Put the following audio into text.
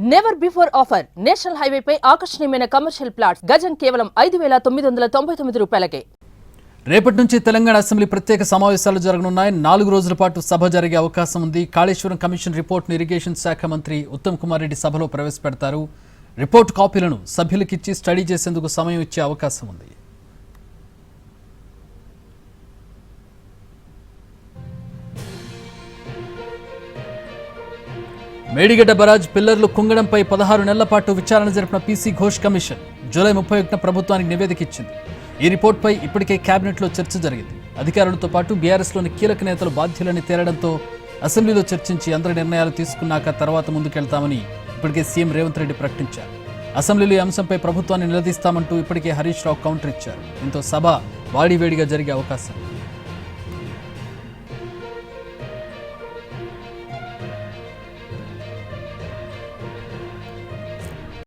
Never before offer national highway పై ఆకర్షణీయమైన commercial plots గజం కేవలం 5,999 రూపాయలకే. రేపటి నుంచి తెలంగాణ అసెంబ్లీ ప్రత్యేక సమావేశాలు జరగనున్నాయి. 4 రోజుల పాటు సభ జరిగే అవకాశం ఉంది. కాళేశ్వరం కమిషన్ రిపోర్ట్ను ఇరిగేషన్ శాఖ మంత్రి ఉత్తమ్ కుమార్ రెడ్డి సభలో ప్రవేశపెడతారు. రిపోర్టు కాపీలను సభ్యులకిచ్చి స్టడీ చేసేందుకు సమయం ఇచ్చే అవకాశం ఉంది. మేడిగడ్డ బరాజ్ పిల్లర్లు కుంగడంపై 16 నెలల పాటు విచారణ జరిపిన పీసీ ఘోష్ కమిషన్ జూలై 31న ప్రభుత్వానికి నివేదిక ఇచ్చింది. ఈ రిపోర్టుపై ఇప్పటికే కేబినెట్లో చర్చ జరిగింది. అధికారులతో పాటు బీఆర్ఎస్లోని కీలక నేతలు బాధ్యులని తేలడంతో అసెంబ్లీలో చర్చించి అందరి నిర్ణయాలు తీసుకున్నాక తర్వాత ముందుకెళ్తామని ఇప్పటికే సీఎం రేవంత్ రెడ్డి ప్రకటించారు. అసెంబ్లీలో ఈ అంశంపై ప్రభుత్వాన్ని నిలదీస్తామంటూ ఇప్పటికే హరీష్ రావు కౌంటర్ ఇచ్చారు. దీంతో సభ వాడివేడిగా జరిగే అవకాశం.